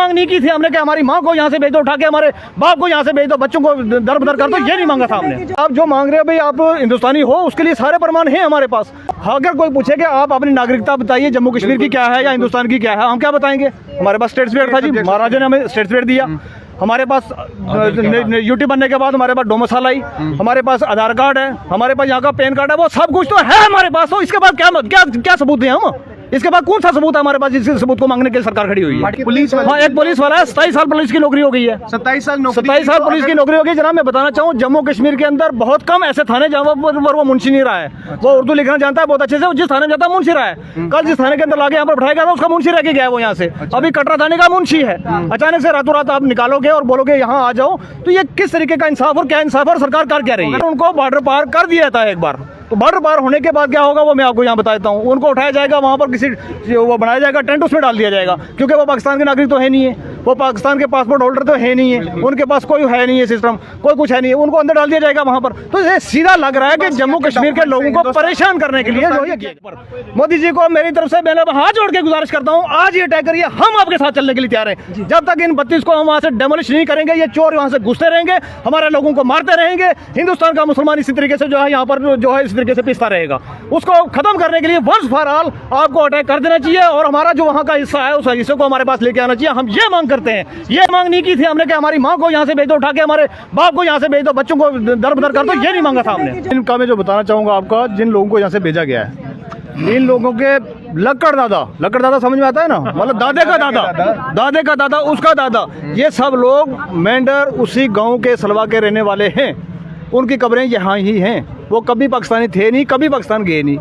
मांग नहीं की थी हमने कि हमारी माँ को यहाँ से भेज दो, उठा के हमारे बाप को यहाँ से भेज दो, बच्चों को दर बदर कर दो, ये नहीं मांगा था हमने। आप जो मांग रहे हो भाई, आप हिंदुस्तानी हो, उसके लिए सारे प्रमाण हैं हमारे पास। अगर कोई पूछे कि आप अपनी नागरिकता बताइए जम्मू कश्मीर की क्या है या हिंदुस्तान की क्या है, हम क्या बताएंगे? हमारे पास स्टेट सर्टिफिकेट था जी, महाराजा ने हमें स्टेट सर्टिफिकेट दिया। हमारे पास यूटी बनने के बाद हमारे पास डोमिसाइल आई, हमारे पास आधार कार्ड है, हमारे पास यहाँ का पैन कार्ड है, वो सब कुछ तो है हमारे पास। तो इसके बाद क्या सबूत दें हम? इसके बाद कौन सा सबूत है हमारे पास जिस सबूत को मांगने के लिए सरकार खड़ी हुई है? पुलिस हाँ, एक पुलिस वाला है, 27 साल पुलिस की नौकरी हो गई है। 27 साल पुलिस की नौकरी हो गई। जनाब मैं बताना चाहूँ, जम्मू कश्मीर के अंदर बहुत कम ऐसे थाने जहाँ पर वो मुंशी नहीं रहा है। वो उर्दू लिखना जानता है बहुत अच्छे से, जिस थाने जाता है मुंशी रहा है। कल जिस थाने के अंदर लाके यहाँ पर बैठाया गया था, उसका मुंशी रह के गया है वो यहाँ से। अभी कटरा थाने का मुंशी है, अचानक से रातों रात आप निकालोगे और बोलोगे यहाँ आ जाओ, तो ये किस तरीके का इंसाफ और क्या इंसाफ और सरकार कर क्या रही है? उनको बॉर्डर पार कर दिया था एक बार, तो बॉर्डर पार होने के बाद क्या होगा वो मैं आपको यहाँ बता देता हूँ। उनको उठाया जाएगा, वहाँ पर किसी वो बनाया जाएगा टेंट, उसमें डाल दिया जाएगा, क्योंकि वो पाकिस्तान के नागरिक तो है नहीं है, वो पाकिस्तान के पासपोर्ट होल्डर तो है नहीं है, उनके पास कोई है नहीं है सिस्टम, कोई कुछ है नहीं है, उनको अंदर डाल दिया जाएगा वहाँ पर। तो ये सीधा लग रहा है कि जम्मू कश्मीर के लोगों को परेशान करने के लिए जो ये किया। मोदी जी को मेरी तरफ से मैं हाथ जोड़ के गुजारिश करता हूँ, आज ये अटैक करिए, हम आपके साथ चलने के लिए तैयार हैं। जब तक इन 32 को हम वहाँ से डेमोलिश नहीं करेंगे, ये चोर वहाँ से घुसते रहेंगे, हमारे लोगों को मारते रहेंगे, हिंदुस्तान का मुसलमान इसी तरीके से जो है यहाँ पर जो है इस तरीके से पिसता रहेगा। उसको खत्म करने के लिए वंस फॉर ऑल आपको अटैक कर देना चाहिए, और हमारा जो वहाँ का हिस्सा है उस हिस्से को हमारे पास लेके आना चाहिए। हम ये मांग करते हैं, ये मांग नहीं की थी हमने कि हमारी माँ को यहाँ से भेज दो, उठा के हमारे बाप को यहाँ से भेज दो, बच्चों को दर बदर कर दो, ये नहीं मांगा था हमने। इनका मैं जो बताना चाहूँगा आपका, जिन लोगों को यहाँ से भेजा गया है, इन लोगों के लक्कड़ दादा समझ में आता है ना, मतलब दादे का दादा उसका दादा, ये सब लोग मेंढर उसी गांव के सलवा के रहने वाले हैं। उनकी कब्रें यहाँ ही हैं, वो कभी पाकिस्तानी थे नहीं, कभी पाकिस्तान गए नहीं।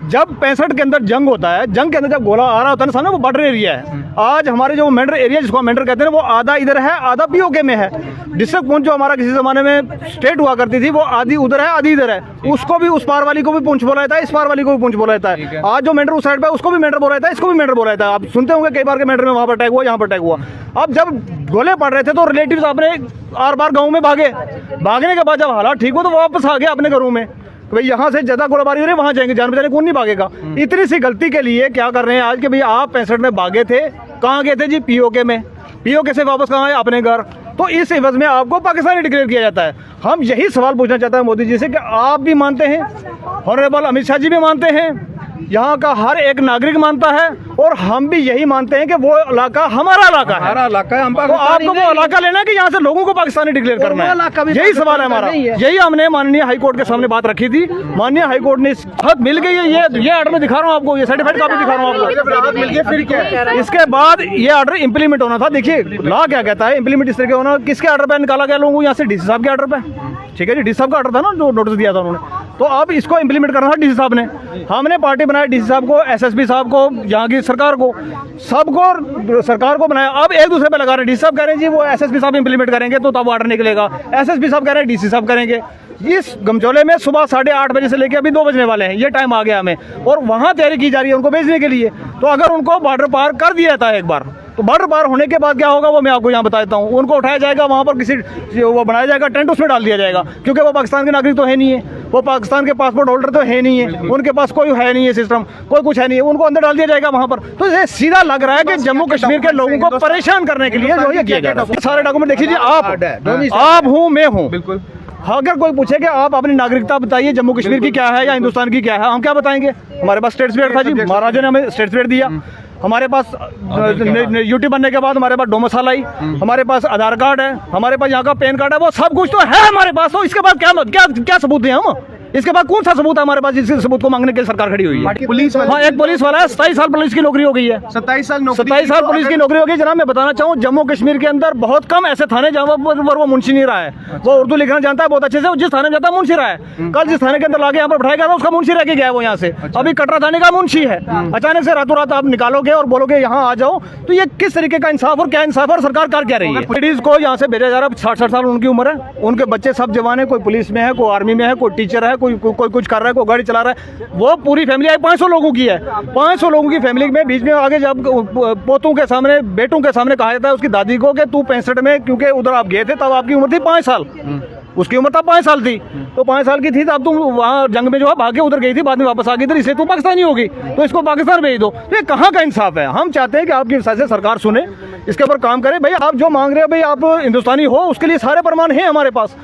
जब 65 के अंदर जंग होता है, जंग के अंदर जब गोला आ रहा होता है ना सामने, वो बॉर्डर एरिया है। आज हमारे जो मेंढर एरिया जिसको हम मेंढर कहते हैं, वो आधा इधर है, आधा पीओके में है। डिस्ट्रिक्ट पुंछ जो हमारा किसी ज़माने में स्टेट हुआ करती थी, वो आधी उधर है, आधी इधर है। उसको भी, उस पार वाली को भी पुंछ बोला जाता है, इस पार वाली को भी पुंछ बोला जाता है। आज जो मेंढर उस साइड पे उसको भी मेंढर बोला जाता है, इसको भी मेंढर बोला जाता है। आप सुनते होंगे कई बार के मेंढर में वहाँ पर अटैक हुआ, यहाँ पर अटैक हुआ। अब जब गोले पड़ रहे थे तो रिलेटिव्स अपने आर बार गाँव में भागने के बाद जब हालात ठीक हो तो वापस आ गए अपने घरों में। भाई यहाँ से ज्यादा गोलाबारी हो रही है, वहाँ जाएंगे, जान बचाने कौन नहीं भागेगा। इतनी सी गलती के लिए क्या कर रहे हैं आज के भैया, आप 65 में भागे थे, कहाँ गए थे जी? पीओके में। पीओके से वापस कहाँ आए? अपने घर। तो इस एवज में आपको पाकिस्तानी डिक्लेयर किया जाता है। हम यही सवाल पूछना चाहते हैं मोदी जी से कि आप भी मानते हैं, ऑनरेबल अमित शाह जी भी मानते हैं, यहाँ का हर एक नागरिक मानता है, और हम भी यही मानते हैं कि वो इलाका हमारा इलाका है, हम तो आपको वो इलाका लेना है कि यहाँ से लोगों को पाकिस्तानी डिक्लेयर करना है। यही सवाल है हमारा, यही हमने माननीय हाईकोर्ट के सामने बात रखी थी। माननीय हाईकोर्ट ने हद मिल गई है। ये ऑर्डर में दिखा रहा हूँ आपको, ये सर्टिफाइड कॉपी दिखा रहा हूँ आपको। इसके बाद ये ऑर्डर इंप्लीमेंट होना था। देखिए लॉ क्या कहता है, इंप्लीमेंट इस तरीके होना, किसके ऑर्डर पे निकाला गया लोगों को? यहाँ से डीसी साहब के ऑर्डर पे। ठीक है जी, डीसी साहब का ऑर्डर था ना जो नोटिस दिया था उन्होंने, तो अब इसको इंप्लीमेंट करना था डीसी साहब ने। हमने पार्टी बनाया डीसी साहब को, एसएसपी साहब को, यहाँ की सरकार को, सबको सरकार को बनाया। अब एक दूसरे पे लगा रहे, डीसी साहब कह रहे हैं जी वो एसएसपी साहब इंप्लीमेंट करेंगे तो तब ऑर्डर निकलेगा, एसएसपी साहब कह रहे हैं डीसी साहब करेंगे। इस गमचोले में सुबह 8:30 बजे से लेकर अभी 2 बजने वाले हैं, ये टाइम आ गया हमें, और वहाँ तैयारी की जा रही है उनको भेजने के लिए। तो अगर उनको बॉर्डर पार कर दिया था एक बार, तो बॉर्डर पार होने के बाद क्या होगा वो मैं आपको यहाँ बता देता हूँ। उनको उठाया जाएगा, वहाँ पर किसी वो बनाया जाएगा टेंट, उसमें डाल दिया जाएगा, क्योंकि वो पाकिस्तान के नागरिक तो है नहीं है, वो पाकिस्तान के पासपोर्ट होल्डर तो है नहीं है, उनके पास कोई है नहीं है सिस्टम, कोई कुछ है नहीं है, उनको अंदर डाल दिया जाएगा वहाँ पर। तो ये सीधा लग रहा है कि जम्मू कश्मीर के लोगों को परेशान करने के लिए जो ये किया जा रहा है। सारे डॉक्यूमेंट देखिए, आप हूँ, मैं हूँ। बिल्कुल। अगर कोई पूछे कि आप अपनी नागरिकता बताइए जम्मू कश्मीर की क्या है या हिंदुस्तान की क्या है, हम क्या बताएंगे? हमारे पास स्टेट सर्टिफिकेट था जी, महाराजा ने हमें स्टेट सर्टिफिकेट दिया। हमारे पास यूटी बनने के बाद हमारे पास डोमिसाइल आई, हमारे पास आधार कार्ड है, हमारे पास यहाँ का पैन कार्ड है, वो सब कुछ तो है हमारे पास। तो इसके बाद क्या सबूत दें हम? इसके बाद कौन सा सबूत है हमारे पास जिस सबूत को मांगने के लिए सरकार खड़ी हुई है? पुलिस हाँ, एक पुलिस वाला है, 27 साल पुलिस की नौकरी हो गई है। 27 साल पुलिस की नौकरी हो गई। जनाब मैं बताना चाहूँ, जम्मू कश्मीर के अंदर बहुत कम ऐसे थाने जहाँ पर वो मुंशी नहीं रहा है, वो उर्दू लिखना जानता है बहुत अच्छे से, जिस थाने जाता है मुंशी रहा है। कल जिस थाने के अंदर लाके यहाँ पर बैठाया गया था, उसका मुंशी रह के गया है वो यहाँ से। अभी कटरा थाने का मुंशी है, अचानक से रातों रात आप निकालोगे और बोलोगे यहाँ आ जाओ, तो ये किस तरीके का इंसाफ और क्या इंसाफ और सरकार कर क्या रही है? लेडीज को यहाँ से भेजा जा रहा है, 60 साल उनकी उम्र है, उनके बच्चे सब जवान है, कोई पुलिस में है, कोई आर्मी में है, कोई टीचर है, कोई कुछ कर रहा है, कोई गाड़ी चला रहा है। वो पूरी फैमिली आई 500 लोगों की है। 500 लोगों की फैमिली में बीच में आगे जब पोतों के सामने, बेटों के सामने कहा जाता है उसकी दादी को कि तू 65 में, क्योंकि उधर आप गए थे तब आपकी उम्र थी 5 साल, उसकी उम्र तब 5 साल थी, तो 5 साल की थी तो अब तुम वहाँ जंग में जो है भाग के उधर गई थी, बाद में वापस आ गई थी, इसलिए तुम पाकिस्तानी होगी, तो इसको पाकिस्तान भेज दो। तो ये कहाँ का इंसाफ है? हम चाहते हैं कि आपकी से सरकार सुने, इसके ऊपर काम करे। भाई आप जो मांग रहे हो, भाई आप हिंदुस्तानी हो, उसके लिए सारे प्रमाण हैं हमारे पास।